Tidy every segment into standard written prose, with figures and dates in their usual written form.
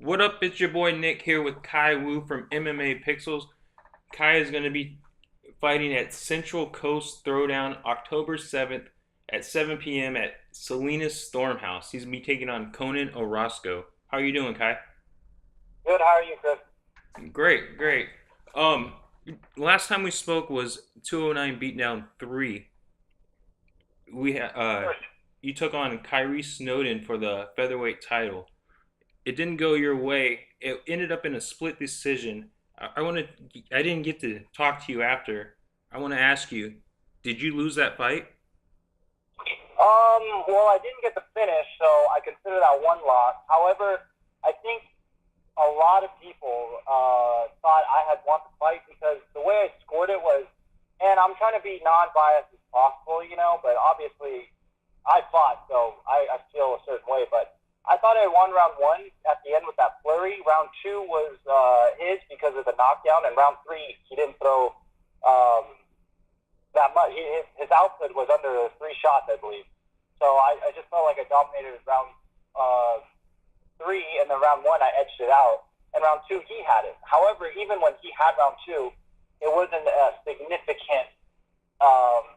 What up? It's your boy Nick here with Kai Wu from MMA Pixels. Kai is going to be fighting at Central Coast Throwdown October 7th at 7 p.m. at Salinas Stormhouse. He's going to be taking on Conan Orozco. How are you doing, Kai? Good. How are you, Chris? Great, great. Um, Last time we spoke was 209 Beatdown 3. We Sure. You took on Kyrie Snowden for the featherweight title. It didn't go your way. It ended up in a split decision. I want to. I didn't get to talk to you after. I want to ask you, did you lose that fight? Well, I didn't get the finish, so I consider that one loss. However, I think a lot of people thought I had won the fight because the way I scored it was, and I'm trying to be non-biased as possible, but obviously I fought, so I feel a certain way. But I thought I won round one at the end with that flurry. Round two was his because of the knockdown, and round three he didn't throw that much. His output was under 3 shots, I believe. So I just felt like I dominated round three, and then round one I edged it out. And round two he had it. However, even when he had round two, it wasn't a significant.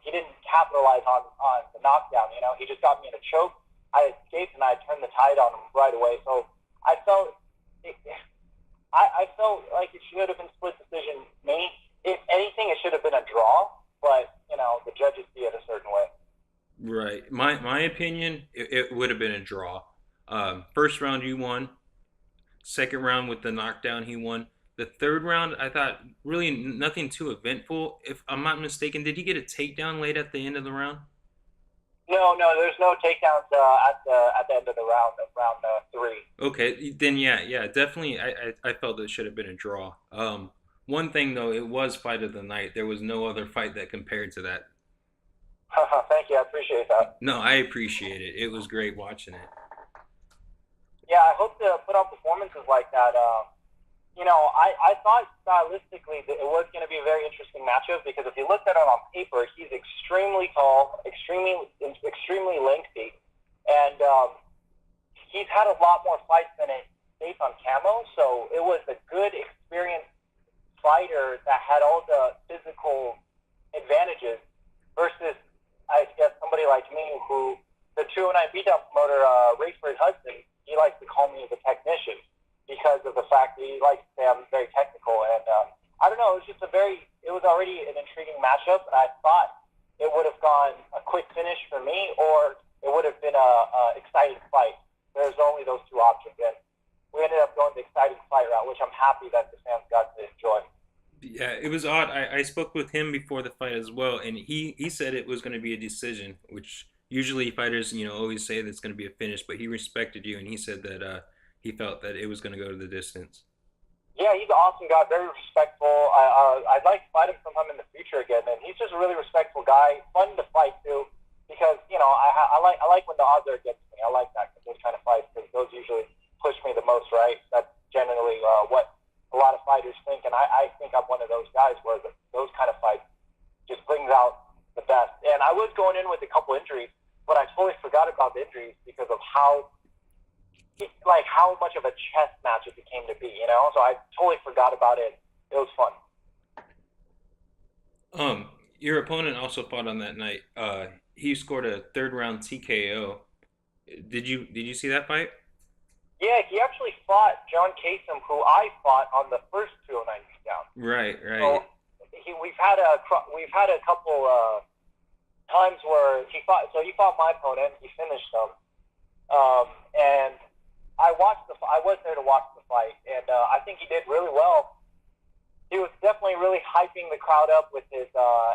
He didn't capitalize on the knockdown. He just got me in a choke. I escaped and I turned the tide on him right away. So I felt I felt like it should have been split decision. Me, if anything, it should have been a draw. But the judges see it a certain way. Right. My opinion, it would have been a draw. First round you won. Second round with the knockdown he won. The third round, I thought really nothing too eventful. If I'm not mistaken, did he get a takedown late at the end of the round? No, there's no takedowns at the end of the round of round three. Okay, then yeah, definitely. I felt it should have been a draw. One thing though, it was fight of the night. There was no other fight that compared to that. Thank you, I appreciate that. No, I appreciate it. It was great watching it. Yeah, I hope to put on performances like that. I thought stylistically that it was going to be a very interesting matchup because if you looked at it on paper, he's extremely tall, extremely lengthy, and he's had a lot more fights than it based on camo. So it was a good, experienced fighter that had all the physical advantages versus, I guess, somebody like me who the 209 beatdown promoter, Rayford Hudson, he likes to call me the technician because of the fact that he likes to say I'm very technical. And I don't know, it was already an intriguing matchup, and I thought it would have gone a quick finish for me, or it would have been a exciting fight. There's only those two options, and we ended up going the exciting fight route, which I'm happy that the fans got to enjoy. Yeah, it was odd. I spoke with him before the fight as well, and he said it was going to be a decision, which usually fighters always say that it's going to be a finish, but he respected you, and he said that he felt that it was going to go to the distance. Yeah, he's an awesome guy, very respectful. I'd like to fight him sometime in the future again, and he's just a really respectful guy, fun to fight too, because I like when the odds are against me. I like that those kind of fights because those usually push me the most, right? That's generally what a lot of fighters think, and I think I'm one of those guys where those kind of fights just brings out the best. And I was going in with a couple injuries, but I totally forgot about the injuries because of how much of a chess match it became to be. So I totally forgot about it. It was fun. Your opponent also fought on that night. He scored a third round TKO. Did you see that fight? Yeah, he actually fought John Kasem, who I fought on the first 209 down. Right, right. So we've had a couple times where he fought. So he fought my opponent. He finished him, and I was there to watch the fight, and I think he did really well. He was definitely really hyping the crowd up with his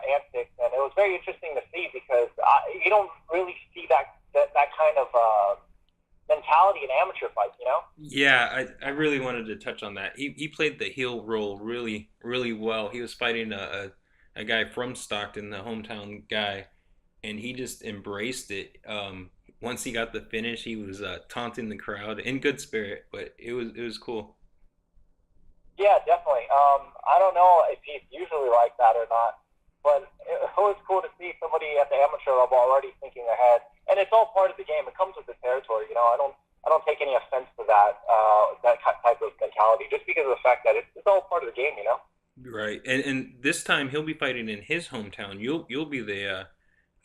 antics, and it was very interesting to see because you don't really see that kind of mentality in amateur fights. Yeah, I really wanted to touch on that. He played the heel role really, really well. He was fighting a guy from Stockton, the hometown guy, and he just embraced it. Once he got the finish, he was taunting the crowd in good spirit, but it was cool. Yeah, definitely. I don't know if he's usually like that or not, but it was cool to see somebody at the amateur level already thinking ahead. And it's all part of the game. It comes with the territory. I I don't take any offense to that type of mentality, just because of the fact that it's all part of the game, you know. Right. And this time he'll be fighting in his hometown. You'll be the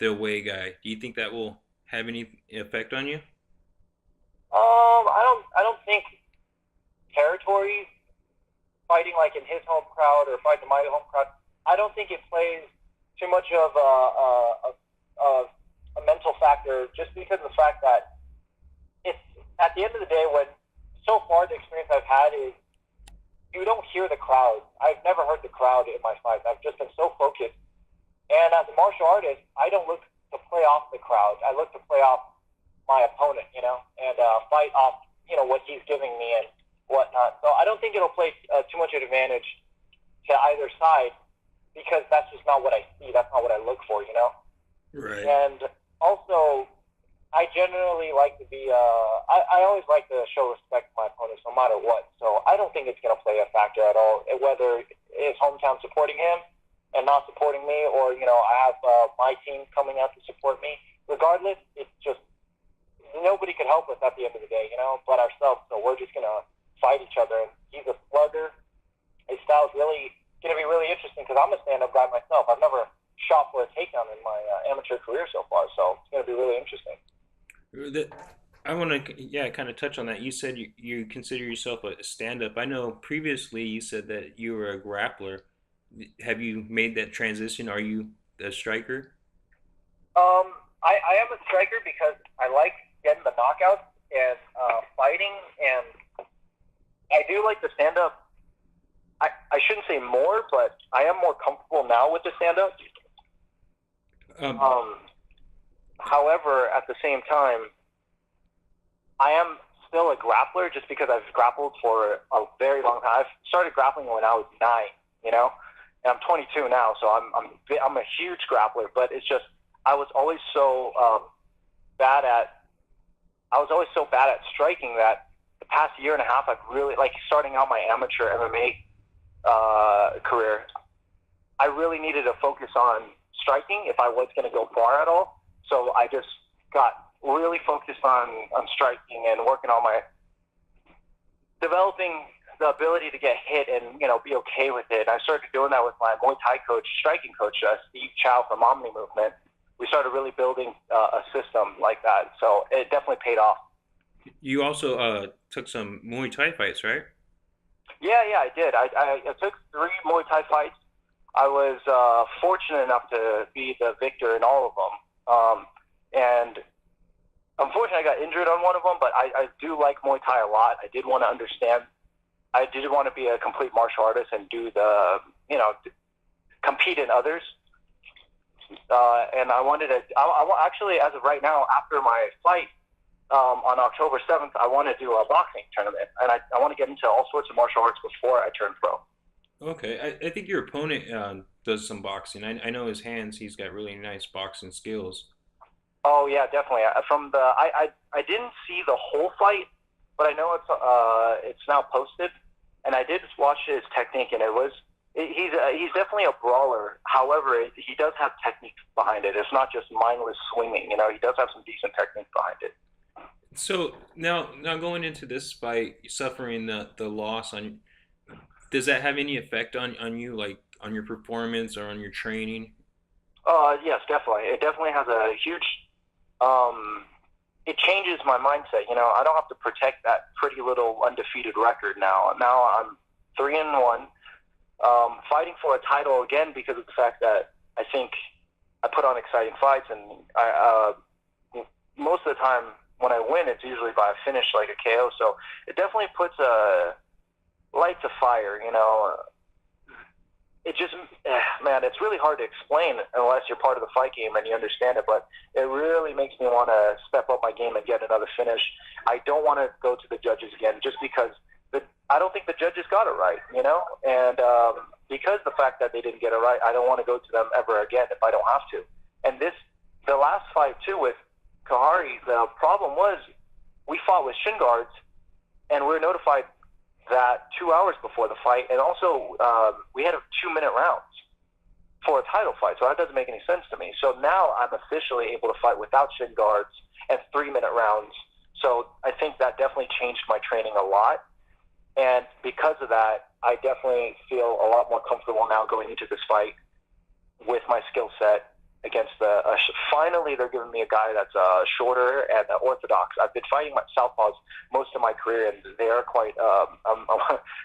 away guy. Do you think that will have any effect on you? I don't think territory fighting like in his home crowd or fighting in my home crowd. I don't think it plays too much of a mental factor, just because of the fact that it's at the end of the day, when so far the experience I've had is you don't hear the crowd. I've never heard the crowd in my fights. I've just been so focused. And as a martial artist, I don't look to play off the crowd. I look to play off my opponent, you know, and fight off, you know, what he's giving me and whatnot. So I don't think it'll play too much of an advantage to either side, because that's just not what I see. That's not what I look for, you know. Right. And also, I generally like to be. I always like to show respect to my opponents, no matter what. So I don't think it's going to play a factor at all, whether his hometown supporting him and not supporting me, or you know, I have my team coming out to support me. Regardless, it's just nobody could help us at the end of the day, you know, but ourselves. So we're just going to fight each other. And he's a slugger. His style's really going to be really interesting, because I'm a stand-up guy myself. I've never shot for a takedown in my amateur career so far, so it's going to be really interesting. I want to, yeah, kind of touch on that. You said you consider yourself a stand-up. I know previously you said that you were a grappler. Have you made that transition? Are you a striker? I am a striker because I like getting the knockouts and fighting, and I do like the stand-up. I shouldn't say more, but I am more comfortable now with the stand-up. Um, However, at the same time, I am still a grappler, just because I've grappled for a very long time. I've started grappling when I was 9, you know, and I'm 22 now, so I'm a huge grappler. But it's just I was always so bad at striking that the past year and a half I've really, like, starting out my amateur MMA career, I really needed to focus on striking if I was going to go far at all. So I just got really focused on striking and working on my developing the ability to get hit and, you know, be okay with it. I started doing that with my Muay Thai coach, striking coach, Steve Chow from Omni Movement. We started really building a system like that. So it definitely paid off. you also took some Muay Thai fights, right? Yeah, I did. I took 3 Muay Thai fights. I was fortunate enough to be the victor in all of them. And unfortunately, I got injured on one of them, but I do like Muay Thai a lot. I did want to understand. I did want to be a complete martial artist and do the, you know, compete in others. And I wanted to, actually, as of right now, after my fight on October 7th, I want to do a boxing tournament. And I want to get into all sorts of martial arts before I turn pro. Okay, I think your opponent does some boxing. I know his hands. He's got really nice boxing skills. Oh yeah, definitely. I didn't see the whole fight, but I know it's now posted, and I did watch his technique, and he's definitely a brawler. However, he does have technique behind it. It's not just mindless swinging. You know, he does have some decent technique behind it. So now going into this fight, suffering the loss does that have any effect on you, like on your performance or on your training? Yes, definitely. It definitely has a huge. It changes my mindset. You know, I don't have to protect that pretty little undefeated record now. Now I'm 3-1, fighting for a title again because of the fact that I think I put on exciting fights, and most of the time when I win, it's usually by a finish, like a KO. So it definitely puts a light to fire. You know, it just, man, it's really hard to explain unless you're part of the fight game and you understand it, but it really makes me want to step up my game and get another finish. I don't want to go to the judges again just because I don't think the judges got it right, you know? And because the fact that they didn't get it right, I don't want to go to them ever again if I don't have to. And the last fight, too, with Kahari, the problem was we fought with shin guards, and we were notified that 2 hours before the fight, and also we had 2-minute rounds for a title fight, so that doesn't make any sense to me. So now I'm officially able to fight without shin guards and 3-minute rounds. So I think that definitely changed my training a lot. And because of that, I definitely feel a lot more comfortable now going into this fight with my skill set against finally they're giving me a guy that's shorter and orthodox. I've been fighting my southpaws most of my career, and they are quite,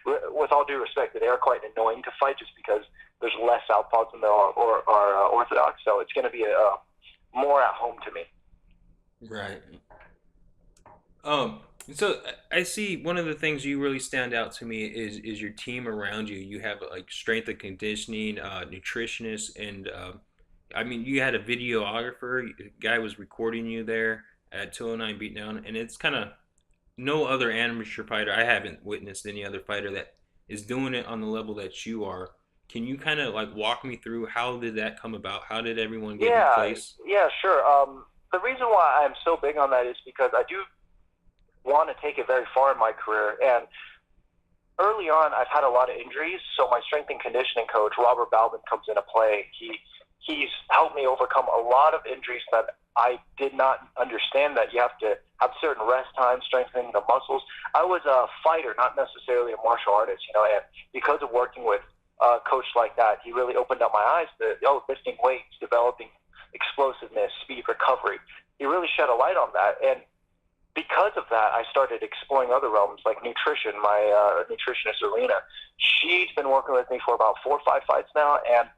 with all due respect, they are quite annoying to fight just because there's less southpaws than there are orthodox. So it's going to be more at home to me. Right. Um, so I see one of the things you really stand out to me is your team around you. You have like strength and conditioning, nutritionist, and I mean you had a videographer. A guy was recording you there at 209 Beatdown, and it's kind of no other amateur fighter. I haven't witnessed any other fighter that is doing it on the level that you are. Can you kind of like walk me through how did that come about? How did everyone get in Yeah, place? yeah, sure. The reason why I'm so big on that is because I do want to take it very far in my career. And early on, I've had a lot of injuries, so my strength and conditioning coach, Robert Baldwin, comes into play. He's helped me overcome a lot of injuries that I did not understand, that you have to have certain rest times, strengthening the muscles. I was a fighter, not necessarily a martial artist, and because of working with a coach like that, he really opened up my eyes to lifting weights, developing explosiveness, speed, recovery. He really shed a light on that. And because of that, I started exploring other realms like nutrition. My nutritionist, Arena, she's been working with me for about 4 or 5 fights now, and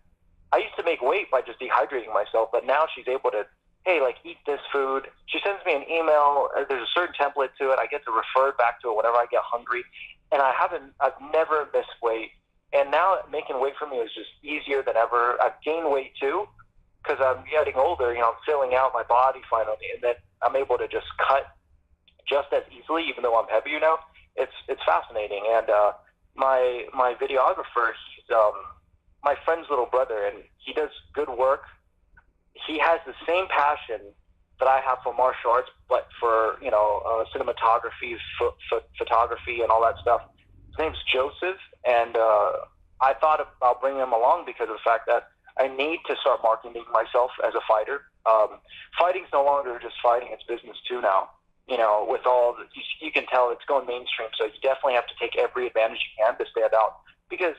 I used to make weight by just dehydrating myself, but now she's able to, hey, like, eat this food. She sends me an email. There's a certain template to it. I get to refer back to it whenever I get hungry, and I've never missed weight. And now making weight for me is just easier than ever. I've gained weight too because I'm getting older. I'm filling out my body finally, and then I'm able to just cut just as easily, even though I'm heavier now. It's fascinating. And my videographer, he's my friend's little brother, and he does good work. He has the same passion that I have for martial arts, but for cinematography, photography, and all that stuff. His name's Joseph, and I thought about bringing him along because of the fact that I need to start marketing myself as a fighter. Fighting's no longer just fighting; it's business too now. With all you can tell, it's going mainstream. So you definitely have to take every advantage you can to stand out. Because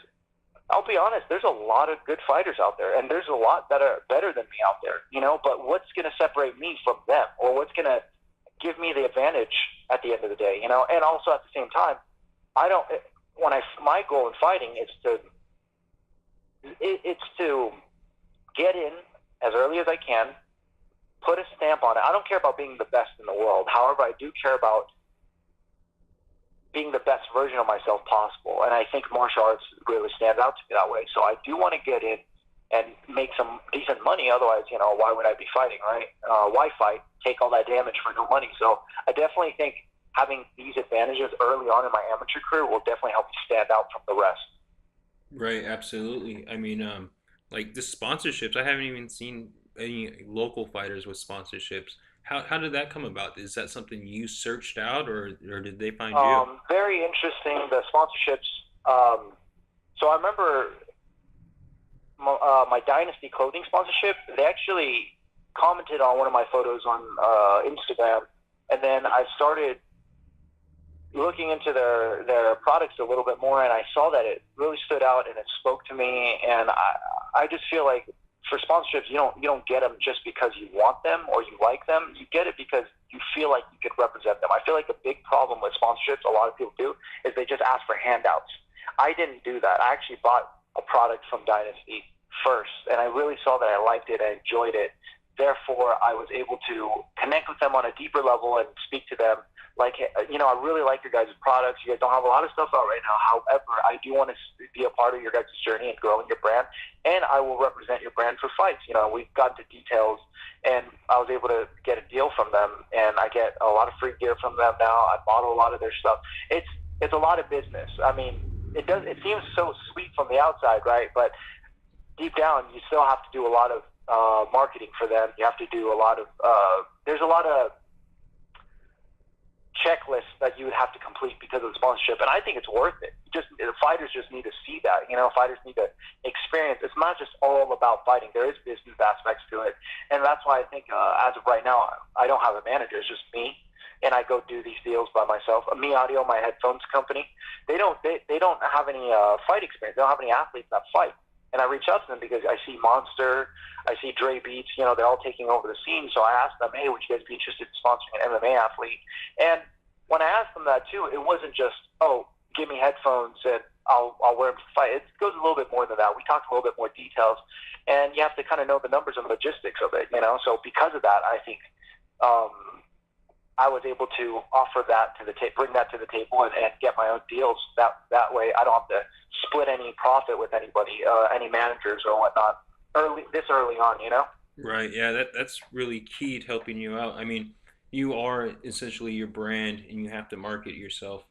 I'll be honest, there's a lot of good fighters out there, and there's a lot that are better than me out there. But what's going to separate me from them, or what's going to give me the advantage at the end of the day? And also at the same time, I don't. My goal in fighting is to get in as early as I can, put a stamp on it. I don't care about being the best in the world. However, I do care about being the best version of myself possible. And I think martial arts really stands out to me that way. So I do want to get in and make some decent money. Otherwise, why would I be fighting, right? Why fight? Take all that damage for no money. So I definitely think having these advantages early on in my amateur career will definitely help me stand out from the rest. Right, absolutely. I mean, like the sponsorships, I haven't even seen any local fighters with sponsorships. How did that come about? Is that something you searched out, or did they find you? Very interesting, the sponsorships. So I remember my Dynasty clothing sponsorship. They actually commented on one of my photos on Instagram, and then I started looking into their products a little bit more, and I saw that it really stood out and it spoke to me. And I just feel like for sponsorships, you don't get them just because you want them or you like them. You get it because you feel like you could represent them. I feel like the big problem with sponsorships, a lot of people do, is they just ask for handouts. I didn't do that. I actually bought a product from Dynasty first, and I really saw that I liked it, I enjoyed it. Therefore, I was able to connect with them on a deeper level and speak to them like, I really like your guys' products. You guys don't have a lot of stuff out right now. However, I do want to be a part of your guys' journey and growing your brand, and I will represent your brand for fights. We've got the details, and I was able to get a deal from them, and I get a lot of free gear from them now. I model a lot of their stuff. It's a lot of business. I mean, it seems so sweet from the outside, right? But deep down, you still have to do a lot of marketing for them. You have to do a lot of there's a lot of checklists that you would have to complete because of the sponsorship, and I think it's worth it. Fighters just need to see that. Fighters need to experience. It's not just all about fighting. There is business aspects to it, and that's why I think as of right now, I don't have a manager. It's just me, and I go do these deals by myself. Me Audio, my headphones company, they don't have any fight experience. They don't have any athletes that fight. And I reach out to them because I see Monster, I see Dre Beats, they're all taking over the scene. So I asked them, hey, would you guys be interested in sponsoring an MMA athlete? And when I asked them that too, it wasn't just, oh, give me headphones and I'll wear them to fight. It goes a little bit more than that. We talked a little bit more details, and you have to kind of know the numbers and logistics of it. So because of that, I think I was able to offer that to the bring that to the table, and get my own deals. That way, I don't have to split any profit with anybody, any managers or whatnot, this early on. Right. Yeah, that's really key to helping you out. I mean, you are essentially your brand, and you have to market yourself.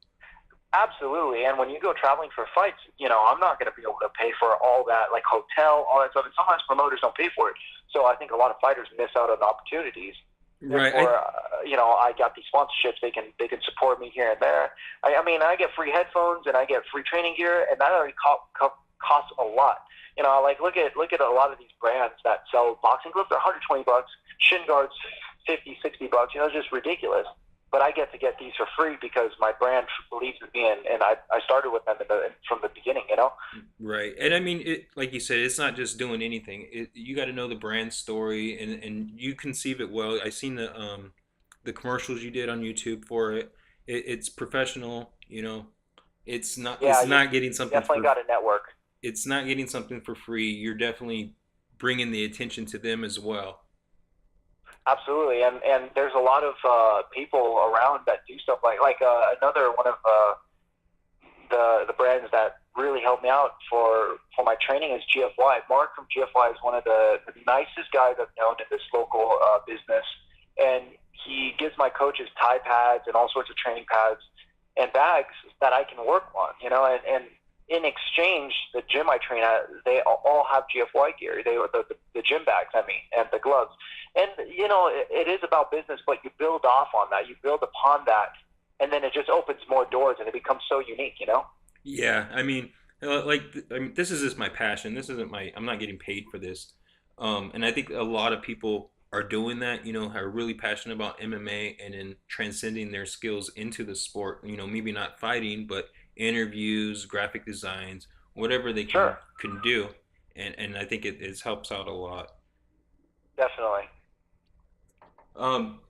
Absolutely. And when you go traveling for fights, I'm not going to be able to pay for all that, like hotel, all that stuff. And sometimes promoters don't pay for it. So I think a lot of fighters miss out on opportunities. Right. Therefore, I got these sponsorships. They can support me here and there. I mean, I get free headphones and I get free training gear, and that already costs a lot. Like look at a lot of these brands that sell boxing gloves. They're $120. Shin guards, $50, $60. It's just ridiculous. But I get to get these for free because my brand believes in me, and I started with them from the beginning. Right. And I mean, like you said, it's not just doing anything. You got to know the brand story, and you conceive it well. I seen the commercials you did on YouTube for it. It's professional. Yeah, it's you not getting something definitely for got a network. it's not getting something for free. You're definitely bringing the attention to them as well. Absolutely, and there's a lot of people around that do stuff like another one of the brands that really helped me out for my training is GFY. Mark from GFY is one of the nicest guys I've known in this local business, and he gives my coaches tie pads and all sorts of training pads and bags that I can work on. And in exchange, the gym I train at, they all have GFY gear. The gym bags, and the gloves. And it is about business, but you build off on that. You build upon that, and then it just opens more doors, and it becomes so unique. Yeah, I mean, this is just my passion. This isn't my. I'm not getting paid for this, and I think a lot of people are doing that. Are really passionate about MMA and then transcending their skills into the sport. Maybe not fighting, but interviews, graphic designs, whatever they can Sure, can do, and I think it helps out a lot. definitely.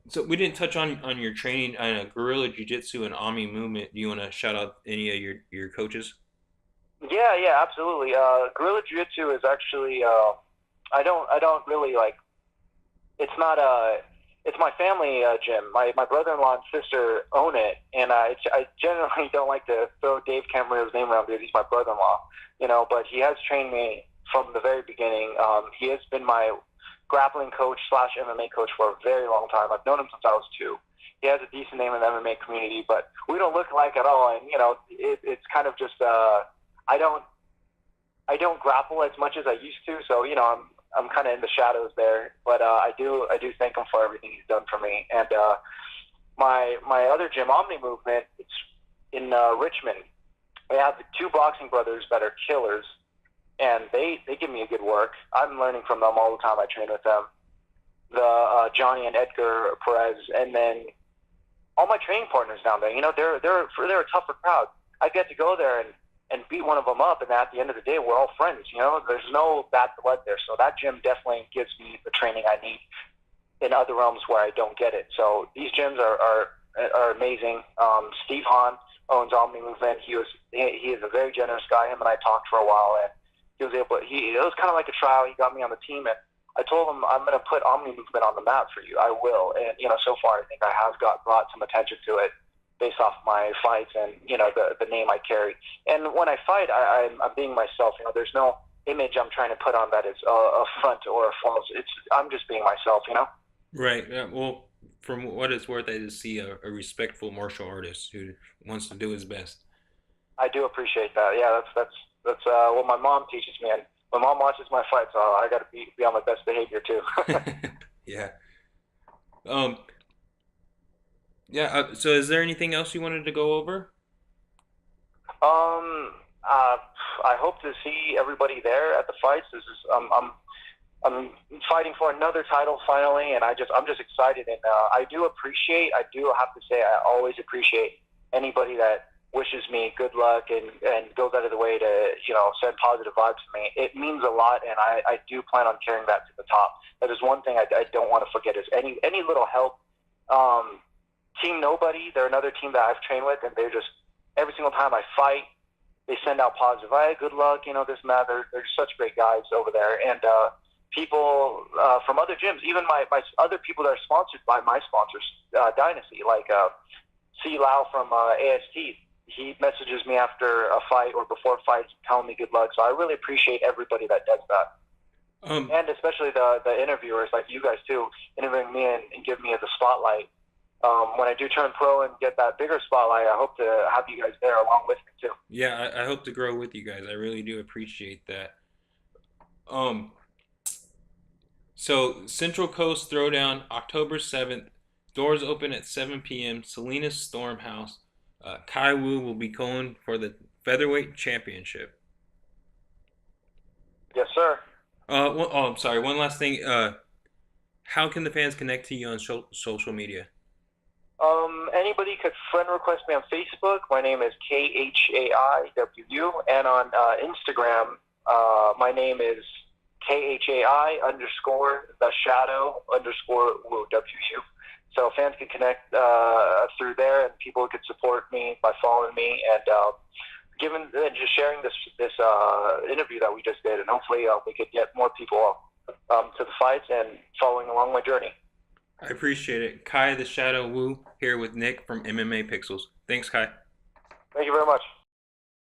So we didn't touch on your training on guerrilla jiu-jitsu and Ami movement. Do you want to shout out any of your coaches? Yeah, yeah, absolutely. Guerrilla Jiu-Jitsu is actually I don't really like. It's not it's my family gym. My brother-in-law and sister own it, and I generally don't like to throw Dave Camarillo's name around because he's my brother-in-law, but he has trained me from the very beginning. He has been my grappling coach slash MMA coach for a very long time. I've known him since I was 2. He has a decent name in the MMA community, but we don't look alike at all, and it's kind of just I don't grapple as much as I used to, so I'm kind of in the shadows there, but I do thank him for everything he's done for me. And my other gym, Omni Movement, it's in Richmond. We have 2 boxing brothers that are killers, and they give me a good work. I'm learning from them all the time. I train with them. The Johnny and Edgar Perez, and then all my training partners down there. They're a tougher crowd. I get to go there and beat one of them up, and at the end of the day, we're all friends. There's no bad blood there. So that gym definitely gives me the training I need in other realms where I don't get it. So these gyms are amazing. Steve Hahn owns Omni Movement. He is a very generous guy. Him and I talked for a while, and it was kind of like a trial. He got me on the team, and I told him I'm going to put Omni Movement on the map for you. I will, and so far I think I have brought some attention to it based off my fights and the name I carry. And when I fight, I'm being myself. There's no image I'm trying to put on that is a front or a false. I'm just being myself. Right. Yeah, well, from what it's worth, I just see a respectful martial artist who wants to do his best. I do appreciate that. Yeah, that's what my mom teaches me, and my mom watches my fights, so I got to be on my best behavior too. Yeah. Um. Yeah. So, is there anything else you wanted to go over? I hope to see everybody there at the fights. This is I'm I'm fighting for another title finally, and I'm just excited. And I do have to say, I always appreciate anybody that wishes me good luck and goes out of the way to, send positive vibes to me. It means a lot, and I do plan on carrying that to the top. That is one thing I don't want to forget is any little help. Team Nobody, they're another team that I've trained with, and they're just, every single time I fight, they send out positive, hey, good luck, this and that. They're such great guys over there. And people from other gyms, even my other people that are sponsored by my sponsors, Dynasty, like C. Lau from AST, he messages me after a fight or before fights telling me good luck. So I really appreciate everybody that does that. And especially the interviewers like you guys too, interviewing me and give me the spotlight. When I do turn pro and get that bigger spotlight, I hope to have you guys there along with me too. Yeah, I hope to grow with you guys. I really do appreciate that. Um, so Central Coast Throwdown, October 7th. Doors open at 7 p.m. Salinas Storm House. Kai Wu will be going for the featherweight championship. Yes, sir. I'm sorry. One last thing. How can the fans connect to you on social media? Anybody could friend request me on Facebook. My name is KHAIWU, and on Instagram, my name is KHAI underscore the shadow underscore WU. So fans can connect through there, and people could support me by following me and just sharing this interview that we just did, and hopefully we could get more people to the fights and following along my journey. I appreciate it. Kai the Shadow Wu here with Nick from MMA Pixels. Thanks, Kai. Thank you very much.